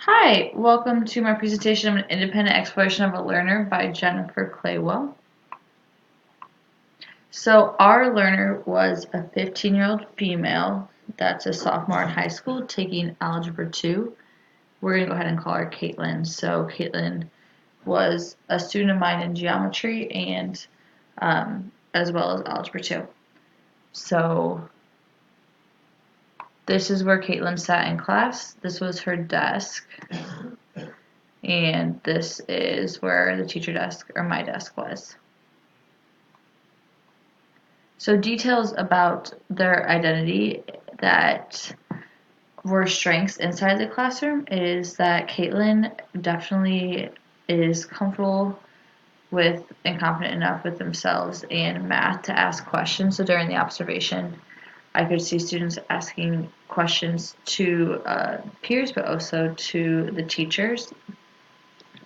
Hi, welcome to my presentation of an independent exploration of a learner by Jennifer Claywell. So our learner was a 15-year-old female that's a sophomore in high school taking Algebra 2. We're going to go ahead and call her Caitlin. So Caitlin was a student of mine in geometry and as well as Algebra 2. So this is where Caitlin sat in class. This was her desk. And this is where the teacher desk or my desk was. So details about their identity that were strengths inside the classroom is that Caitlin definitely is comfortable with and confident enough with themselves and math to ask questions. So during the observation, I could see students asking questions to peers, but also to the teachers,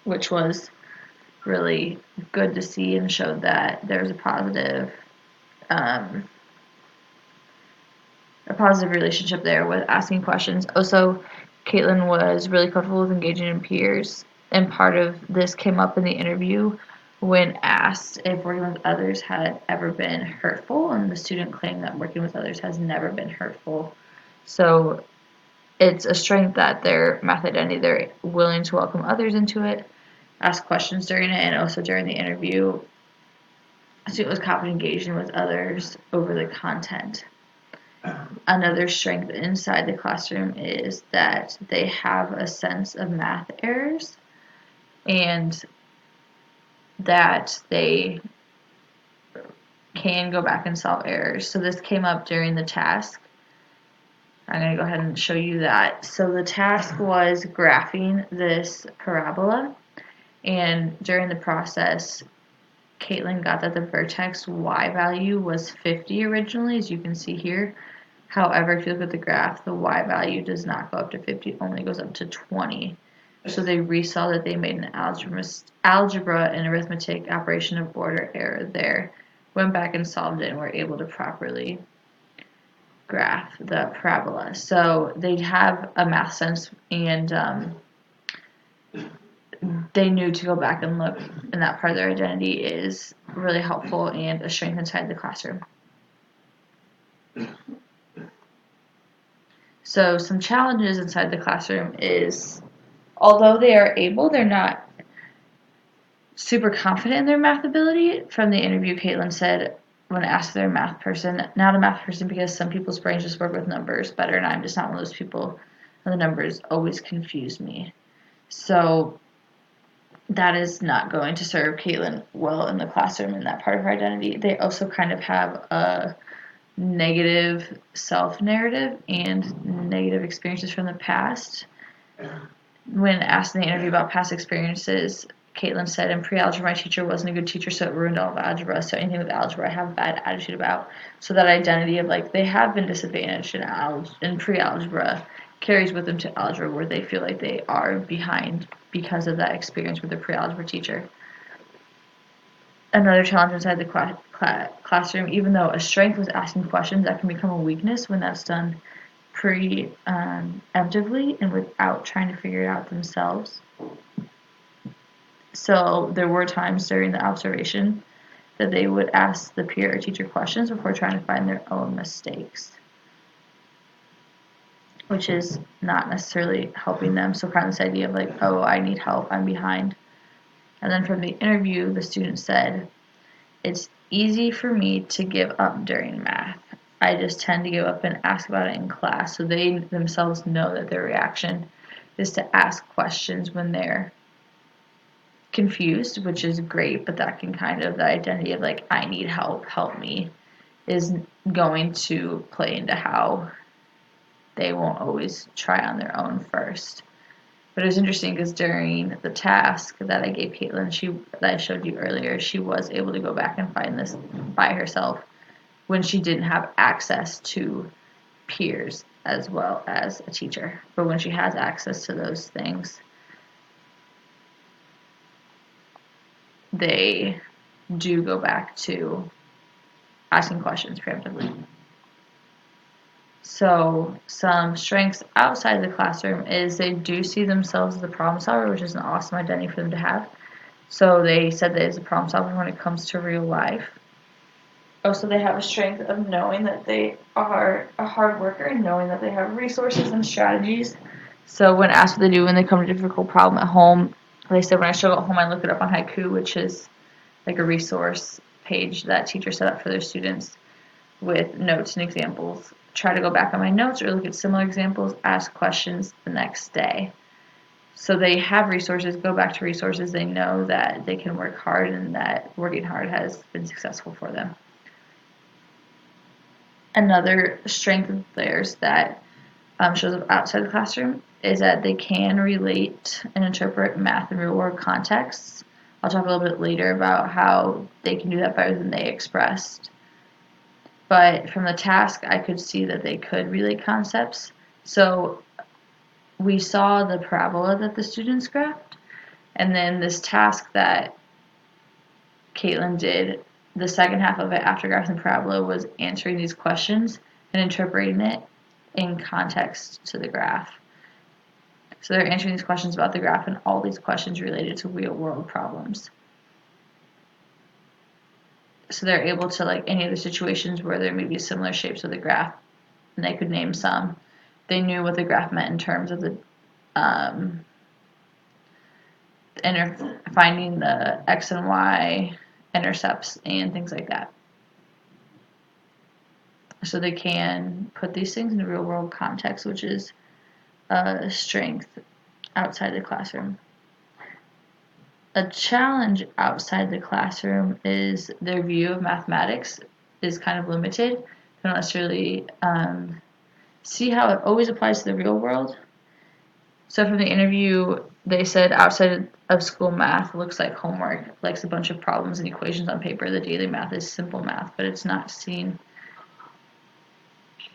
which was really good to see and showed that there's um, a positive relationship there with asking questions. Also, Caitlin was really comfortable with engaging in peers, and part of this came up in the interview when asked if working with others had ever been hurtful, and the student claimed that working with others has never been hurtful. So it's a strength that their math identity, they're willing to welcome others into it, ask questions during it, and also during the interview, the student was confident engaging with others over the content. Another strength inside the classroom is that they have a sense of math errors and that they can go back and solve errors. So this came up during the task. I'm going to go ahead and show you that. So the task was graphing this parabola, and during the process, Caitlin got that the vertex y value was 50 originally, as you can see here. However, if you look at the graph, the y value does not go up to 50, it only goes up to 20. So they resaw that they made an algebra and arithmetic operation of order error there, went back and solved it, and were able to properly graph the parabola. So they have a math sense, and they knew to go back and look, and that part of their identity is really helpful and a strength inside the classroom. So some challenges inside the classroom is, although they are able, they're not super confident in their math ability. From the interview, Caitlin said when asked if they're a math person, not a math person because some people's brains just work with numbers better, and I'm just not one of those people, and the numbers always confuse me. So that is not going to serve Caitlin well in the classroom in that part of her identity. They also kind of have a negative self-narrative and negative experiences from the past. When asked in the interview about past experiences, Caitlin said, in pre-algebra, my teacher wasn't a good teacher, so it ruined all of algebra. So anything with algebra, I have a bad attitude about. So that identity of like they have been disadvantaged in pre-algebra carries with them to algebra, where they feel like they are behind because of that experience with their pre-algebra teacher. Another challenge inside the classroom, even though a strength was asking questions, that can become a weakness when that's done preemptively and without trying to figure it out themselves. So there were times during the observation that they would ask the peer or teacher questions before trying to find their own mistakes, which is not necessarily helping them. So kind of this idea of like, oh, I need help, I'm behind. And then from the interview, the student said, it's easy for me to give up during math. I just tend to give up and ask about it in class. So they themselves know that their reaction is to ask questions when they're confused, which is great, but that can kind of, the identity of like, I need help, help me, is going to play into how they won't always try on their own first. But it was interesting because during the task that I gave Caitlin, that I showed you earlier, she was able to go back and find this by herself when she didn't have access to peers as well as a teacher. But when she has access to those things, they do go back to asking questions preemptively. So some strengths outside the classroom is they do see themselves as a problem solver, which is an awesome identity for them to have. So they said that it's a problem solver when it comes to real life. Also, they have a strength of knowing that they are a hard worker and knowing that they have resources and strategies. So when asked what they do when they come to a difficult problem at home, they said when I struggle at home, I look it up on Haiku, which is like a resource page that teachers set up for their students with notes and examples. Try to go back on my notes or look at similar examples, ask questions the next day. So they have resources, go back to resources, they know that they can work hard and that working hard has been successful for them. Another strength of theirs that shows up outside the classroom is that they can relate and interpret math in real world contexts. I'll talk a little bit later about how they can do that better than they expressed. But from the task, I could see that they could relate concepts. So we saw the parabola that the students graphed, and then this task that Caitlin did, the second half of it after graphing the parabola was answering these questions and interpreting it in context to the graph. So they're answering these questions about the graph and all these questions related to real world problems. So they're able to, like any of the situations where there may be similar shapes of the graph, and they could name some. They knew what the graph meant in terms of the finding the x and y intercepts and things like that. So they can put these things in a real world context, which is a strength outside the classroom. A challenge outside the classroom is their view of mathematics is kind of limited. They don't necessarily see how it always applies to the real world. So from the interview, they said outside of school math looks like homework, like a bunch of problems and equations on paper. The daily math is simple math, but it's not seen.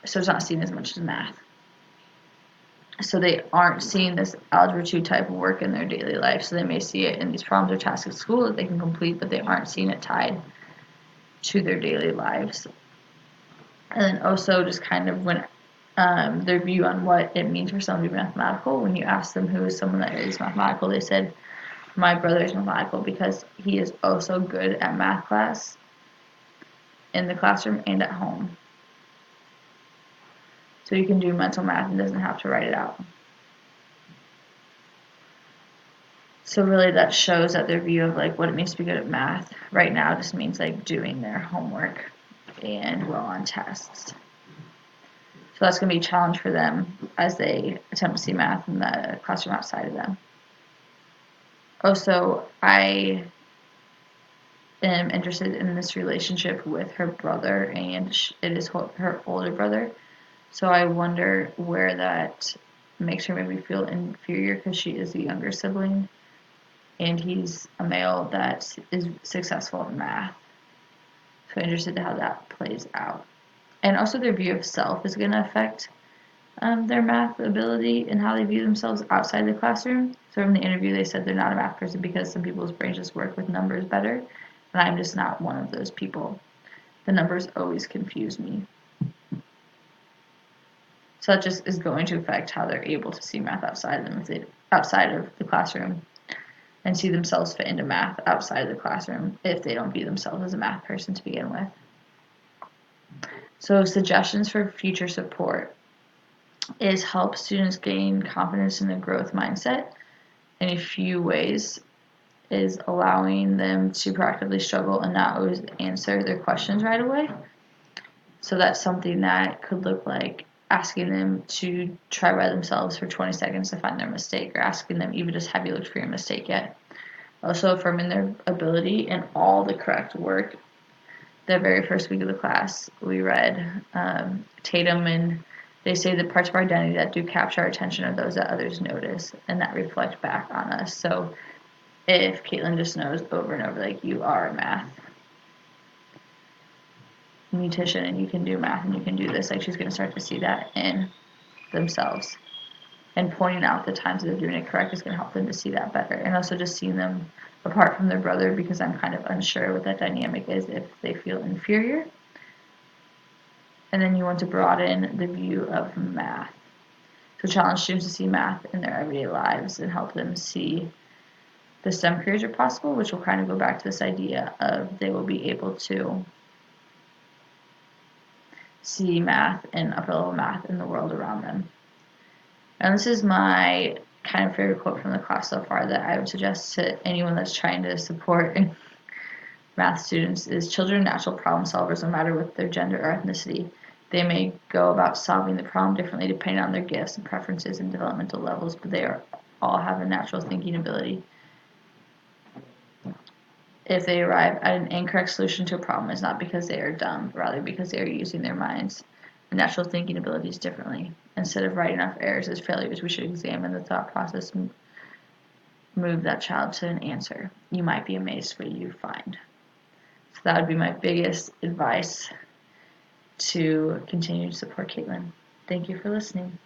So it's not seen as much as math. So they aren't seeing this Algebra 2 type of work in their daily life. So they may see it in these problems or tasks at school that they can complete, but they aren't seeing it tied to their daily lives. And then also just kind of when their view on what it means for someone to be mathematical. When you ask them who is someone that is mathematical, they said, my brother is mathematical because he is also good at math class in the classroom and at home. So you can do mental math and doesn't have to write it out. So really that shows that their view of like what it means to be good at math right now just means like doing their homework and well on tests. So that's going to be a challenge for them as they attempt to see math in the classroom outside of them. Also, I am interested in this relationship with her brother, and it is her older brother. So I wonder where that makes her maybe feel inferior because she is the younger sibling, and he's a male that is successful in math. So I'm interested in how that plays out. And also their view of self is going to affect their math ability and how they view themselves outside the classroom. So from the interview, they said they're not a math person because some people's brains just work with numbers better, and I'm just not one of those people. The numbers always confuse me. So that just is going to affect how they're able to see math outside of them, outside of the classroom, and see themselves fit into math outside of the classroom if they don't view themselves as a math person to begin with. So suggestions for future support is help students gain confidence in the growth mindset in a few ways is allowing them to proactively struggle and not always answer their questions right away. So that's something that could look like asking them to try by themselves for 20 seconds to find their mistake, or asking them even just, have you looked for your mistake yet? Also affirming their ability and all the correct work. The very first week of the class, we read Tatum, and they say the parts of our identity that do capture our attention are those that others notice and that reflect back on us. So if Caitlin just knows over and over, like, you are a math beautician and you can do math and you can do this, like, she's going to start to see that in themselves. And pointing out the times that they're doing it correct is going to help them to see that better. And also just seeing them apart from their brother, because I'm kind of unsure what that dynamic is if they feel inferior. And then you want to broaden the view of math. So challenge students to see math in their everyday lives and help them see the STEM careers are possible, which will kind of go back to this idea of they will be able to see math and upper level math in the world around them. And this is my kind of favorite quote from the class so far that I would suggest to anyone that's trying to support math students is children are natural problem solvers no matter what their gender or ethnicity. They may go about solving the problem differently depending on their gifts and preferences and developmental levels, but they all have a natural thinking ability. If they arrive at an incorrect solution to a problem, it's not because they are dumb, but rather because they are using their minds and natural thinking abilities differently. Instead of writing off errors as failures, we should examine the thought process and move that child to an answer. You might be amazed what you find. So that would be my biggest advice to continue to support Caitlin. Thank you for listening.